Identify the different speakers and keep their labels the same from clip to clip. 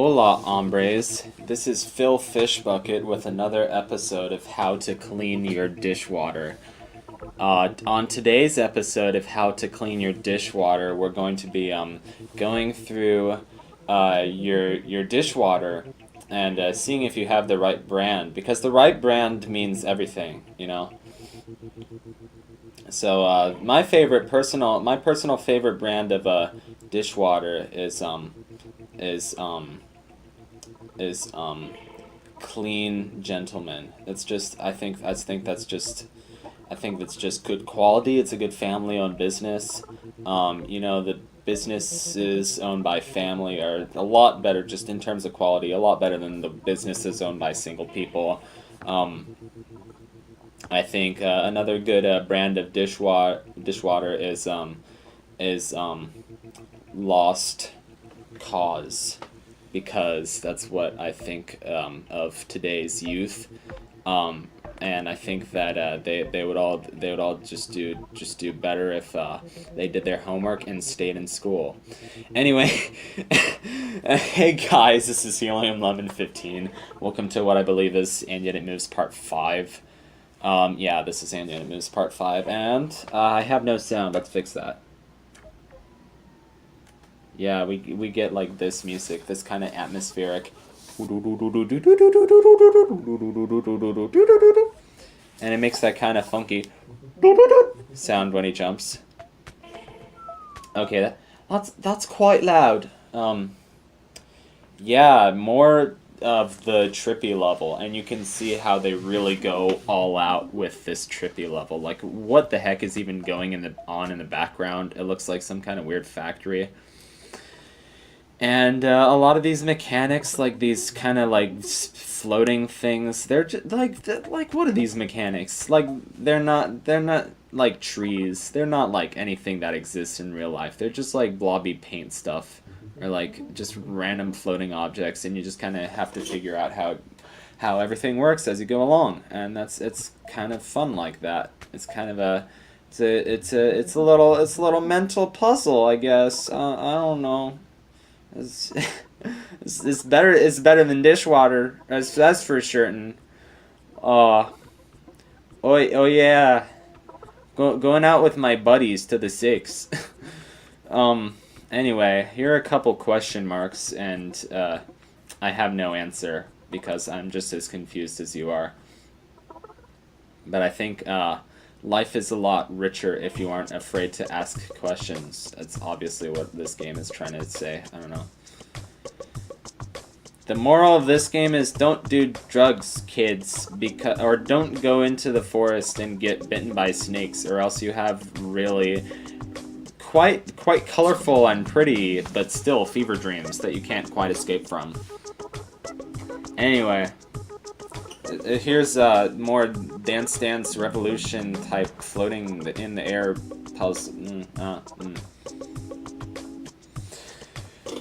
Speaker 1: Hola, hombres. This is Phil Fishbucket with another episode of How to Clean Your Dishwater. On today's episode of How to Clean Your Dishwater, we're going to be going through your dishwater and seeing if you have the right brand, because the right brand means everything, you know. So my personal favorite brand of dishwater is Clean Gentleman. It's just I think that's just good quality. It's a good family-owned business. The businesses owned by family are a lot better, just in terms of quality, a lot better than the businesses owned by single people. I think another good brand of dishwater is Lost Cause, because that's what I think of today's youth. And I think that they would all just do better if they did their homework and stayed in school. Anyway, hey guys, this is Helium1115. Welcome to what I believe is And Yet It Moves Part 5. This is And Yet It Moves Part 5, and I have no sound. Let's fix that. Yeah, we get like this music, this kind of atmospheric. And it makes that kind of funky sound when he jumps. Okay, that's quite loud. More of the trippy level, and you can see how they really go all out with this trippy level. Like, what the heck is even going on in the background? It looks like some kind of weird factory. And a lot of these mechanics, like these kind of like floating things, they're just like what are these mechanics? Like they're not like trees. They're not like anything that exists in real life. They're just like blobby paint stuff, or like just random floating objects, and you just kind of have to figure out how everything works as you go along. And it's kind of fun like that. It's kind of it's a little mental puzzle, I guess. I don't know. It's better than dishwater. That's for certain. Oh yeah, going out with my buddies to the six. Anyway, here are a couple question marks, and I have no answer because I'm just as confused as you are. But I think life is a lot richer if you aren't afraid to ask questions. That's obviously what this game is trying to say. I don't know. The moral of this game is don't do drugs, kids, or don't go into the forest and get bitten by snakes, or else you have really quite colorful and pretty, but still fever dreams that you can't quite escape from. Anyway. Here's more Dance Revolution type floating in the air puzzle.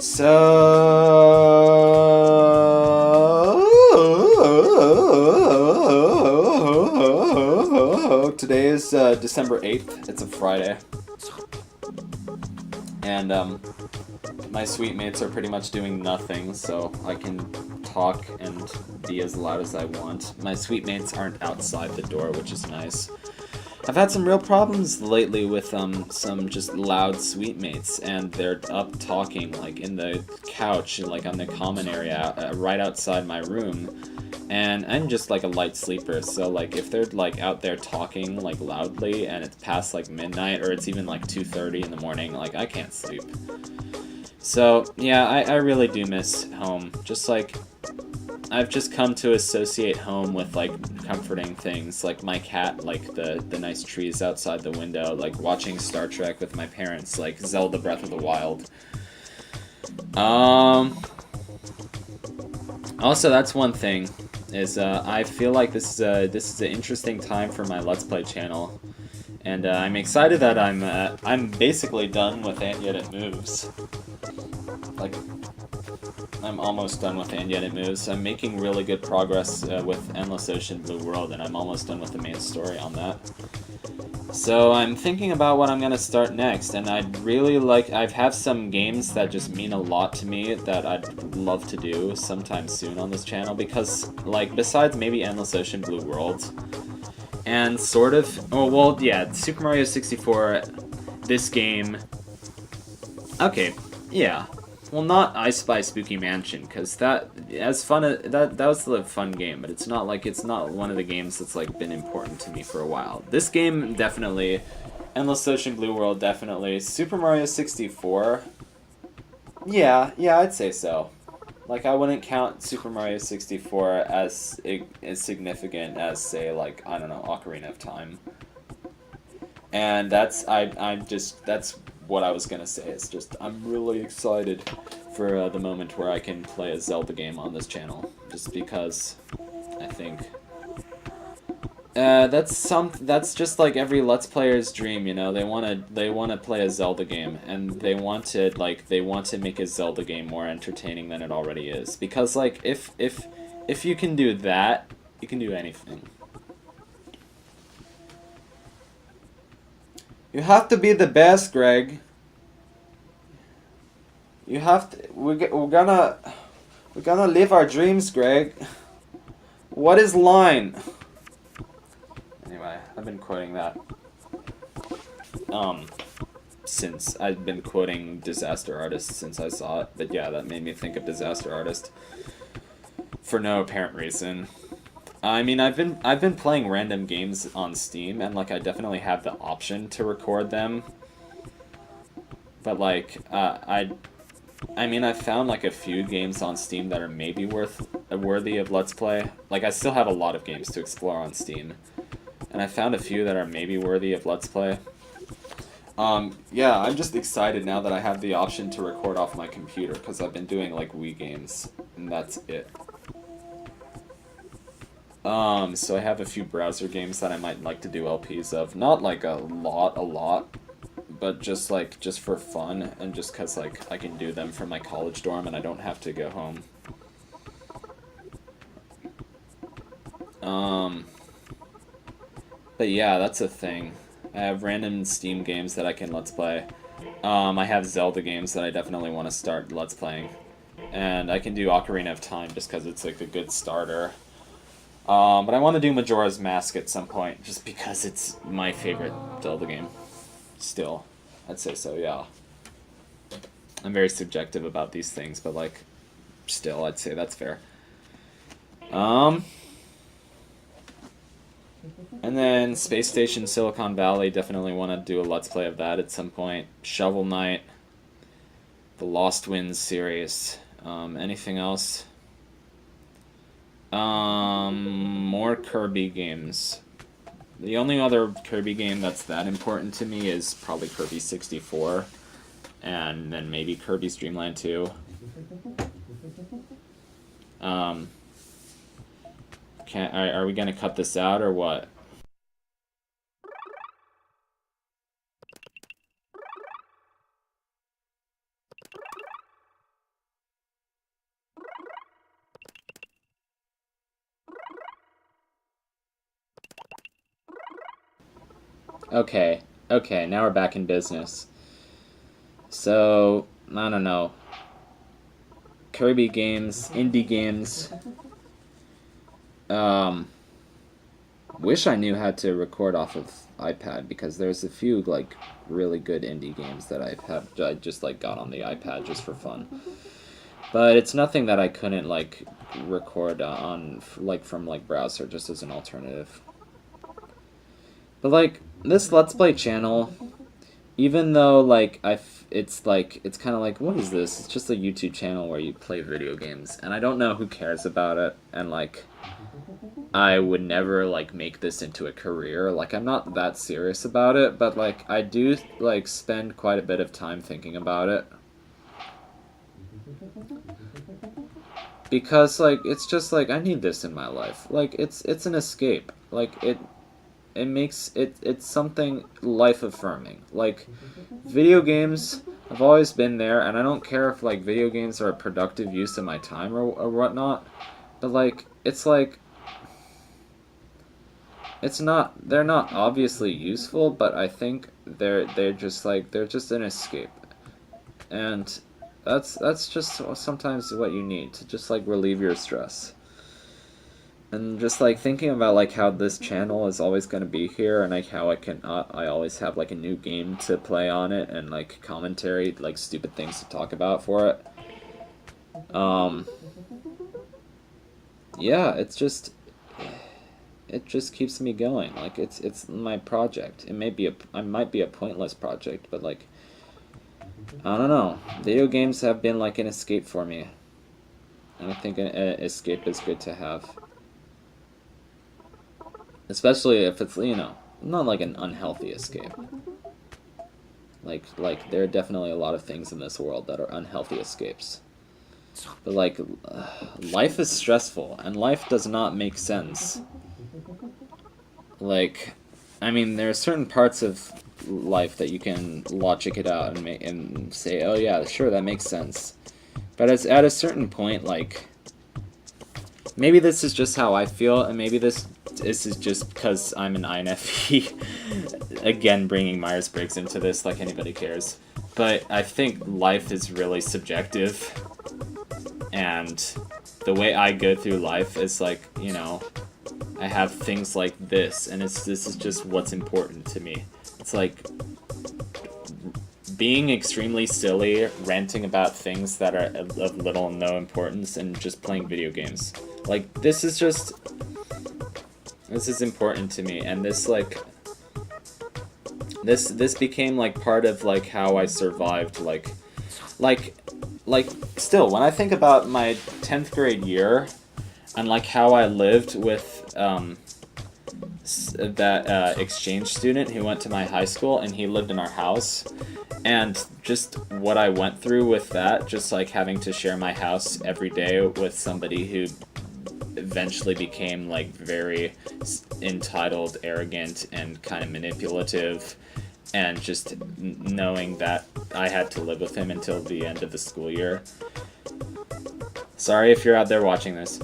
Speaker 1: So today is December 8th. It's a Friday, and my sweet mates are pretty much doing nothing, so I can talk and be as loud as I want. My sweet mates aren't outside the door, which is nice. I've had some real problems lately with some just loud sweet mates, and they're up talking like in the couch, like on the common area right outside my room. And I'm just like a light sleeper, so like if they're like out there talking like loudly and it's past like midnight, or it's even like 2:30 in the morning, like I can't sleep. So yeah, I really do miss home. Just like I've just come to associate home with like comforting things, like my cat, like the nice trees outside the window, like watching Star Trek with my parents, like Zelda Breath of the Wild. Also, that's one thing, is I feel like this is an interesting time for my Let's Play channel, and I'm excited that I'm basically done with And Yet It Moves. Like, I'm almost done with And Yet It Moves. I'm making really good progress with Endless Ocean Blue World, and I'm almost done with the main story on that. So I'm thinking about what I'm gonna start next, and I'd really like. I have some games that just mean a lot to me that I'd love to do sometime soon on this channel because, like, besides maybe Endless Ocean Blue World, and sort of. Oh well, yeah, Super Mario 64. This game. Okay, yeah. Well, not I Spy Spooky Mansion, because that as fun that was a fun game, but it's not one of the games that's like been important to me for a while. This game definitely, Endless Ocean Blue World definitely, Super Mario 64. Yeah, I'd say so. Like I wouldn't count Super Mario 64 as significant as say like I don't know Ocarina of Time. And that's what I was gonna say. It's just I'm really excited for the moment where I can play a Zelda game on this channel, just because I think that's just like every Let's Player's dream, you know. They wanna play a Zelda game, and they want to make a Zelda game more entertaining than it already is. Because like if you can do that, you can do anything. You have to be the best, Greg. You have to. We're gonna live our dreams, Greg. What is line? Anyway, I've been quoting that. Since I've been quoting Disaster Artist since I saw it, but yeah, that made me think of Disaster Artist for no apparent reason. I mean, I've been playing random games on Steam, and like I definitely have the option to record them. But like, I mean, I've found like a few games on Steam that are maybe worthy of Let's Play. Like, I still have a lot of games to explore on Steam, and I found a few that are maybe worthy of Let's Play. Yeah, I'm just excited now that I have the option to record off my computer, because I've been doing like Wii games, and that's it. So I have a few browser games that I might like to do LPs of. Not like a lot, but just for fun, and just because like I can do them from my college dorm and I don't have to go home. But yeah, that's a thing. I have random Steam games that I can Let's Play. I have Zelda games that I definitely want to start Let's Playing. And I can do Ocarina of Time just because it's like a good starter. But I want to do Majora's Mask at some point, just because it's my favorite Zelda game. Still, I'd say so, yeah. I'm very subjective about these things, but like, still, I'd say that's fair. And then Space Station Silicon Valley, definitely want to do a Let's Play of that at some point. Shovel Knight, the Lost Winds series. Anything else? More Kirby games. The only other Kirby game that's that important to me is probably Kirby 64, and then maybe Kirby's Dream Land 2. Are we gonna cut this out or what? Okay, now we're back in business. So, I don't know. Kirby games, indie games. Wish I knew how to record off of iPad, because there's a few like really good indie games that I just like got on the iPad just for fun. But it's nothing that I couldn't like record on like from like browser just as an alternative. But like this Let's Play channel, even though like it's kind of like, what is this? It's just a YouTube channel where you play video games, and I don't know who cares about it, and like I would never like make this into a career. Like I'm not that serious about it, but like I do like spend quite a bit of time thinking about it. Because like it's just like I need this in my life. Like it's an escape. Like it makes it's something life affirming. Like video games have always been there, and I don't care if like video games are a productive use of my time or whatnot. But like it's they're not obviously useful, but I think they're just like they're just an escape. And that's just sometimes what you need to just like relieve your stress. And just like thinking about like how this channel is always going to be here, and like how I always have like a new game to play on it, and like commentary, like stupid things to talk about for it. Yeah, it just keeps me going. Like it's my project. I might be a pointless project, but like I don't know. Video games have been like an escape for me, and I think an escape is good to have, especially if it's not like an unhealthy escape. Like there are definitely a lot of things in this world that are unhealthy escapes. But like life is stressful, and life does not make sense. Like, I mean, there are certain parts of life that you can logic it out and say, oh yeah, sure, that makes sense. But it's at a certain point, like, maybe this is just how I feel, and maybe this is just because I'm an INFP. Again, bringing Myers-Briggs into this, like anybody cares. But I think life is really subjective, and the way I go through life is like, I have things like this, and this is just what's important to me. It's like being extremely silly, ranting about things that are of little and no importance, and just playing video games. Like, this is important to me, and this became like part of like how I survived, like still when I think about my 10th grade year and like how I lived with that exchange student who went to my high school, and he lived in our house, and just what I went through with that, just like having to share my house every day with somebody who eventually became like very entitled, arrogant, and kind of manipulative, and just knowing that I had to live with him until the end of the school year. Sorry if you're out there watching this.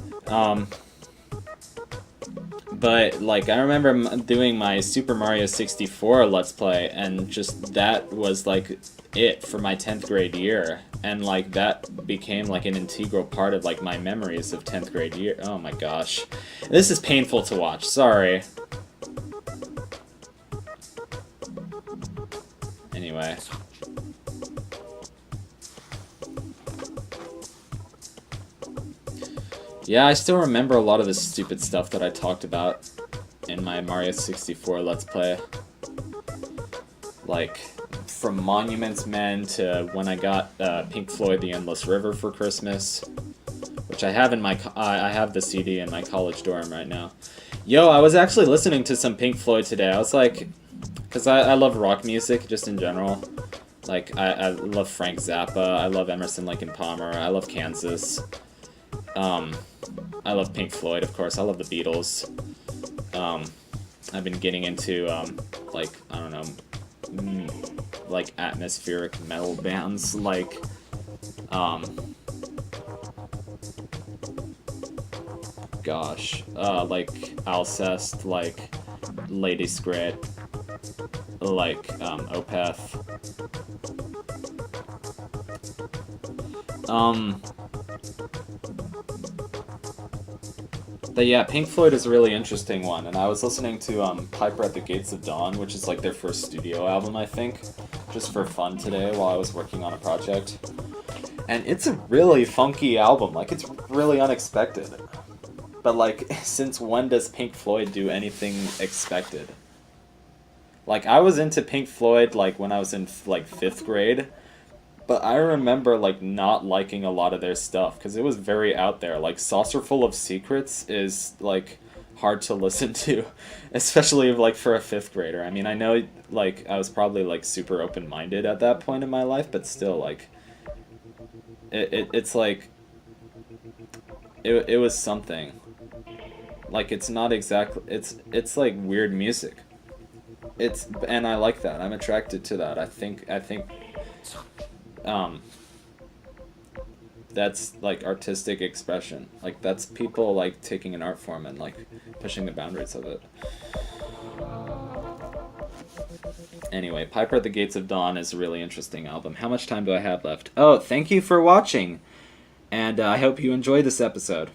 Speaker 1: But like I remember doing my Super Mario 64 Let's Play, and just that was like it for my 10th grade year, and like that became like an integral part of like my memories of 10th grade year. Oh my gosh, this is painful to watch. Sorry. Anyway. Yeah, I still remember a lot of the stupid stuff that I talked about in my Mario 64 Let's Play. Like, from Monuments Men to when I got Pink Floyd The Endless River for Christmas, which I have in my I have the CD in my college dorm right now. Yo, I was actually listening to some Pink Floyd today. I was like, because I love rock music just in general. Like, I love Frank Zappa, I love Emerson, Lake and Palmer, I love Kansas. I love Pink Floyd, of course. I love the Beatles. I've been getting into, like, I don't know, like, atmospheric metal bands, like, gosh, like, Alcest, like, Lady Scrat, like, Opeth. But yeah, Pink Floyd is a really interesting one, and I was listening to Piper at the Gates of Dawn, which is like their first studio album, I think, just for fun today while I was working on a project. And it's a really funky album, like it's really unexpected. But like, since when does Pink Floyd do anything expected? Like, I was into Pink Floyd like when I was in like 5th grade, but I remember, like, not liking a lot of their stuff, because it was very out there. Like, Saucerful of Secrets is, like, hard to listen to, especially, like, for a 5th grader. I mean, I know, like, I was probably, like, super open-minded at that point in my life, but still, like, it's, like, it was something. Like, it's not exactly, it's, like, weird music. And I like that. I'm attracted to that. I think, that's like artistic expression. Like, that's people like taking an art form and like pushing the boundaries of it. Anyway, Piper at the Gates of Dawn is a really interesting album. How much time do I have left? Oh, thank you for watching, and I hope you enjoyed this episode.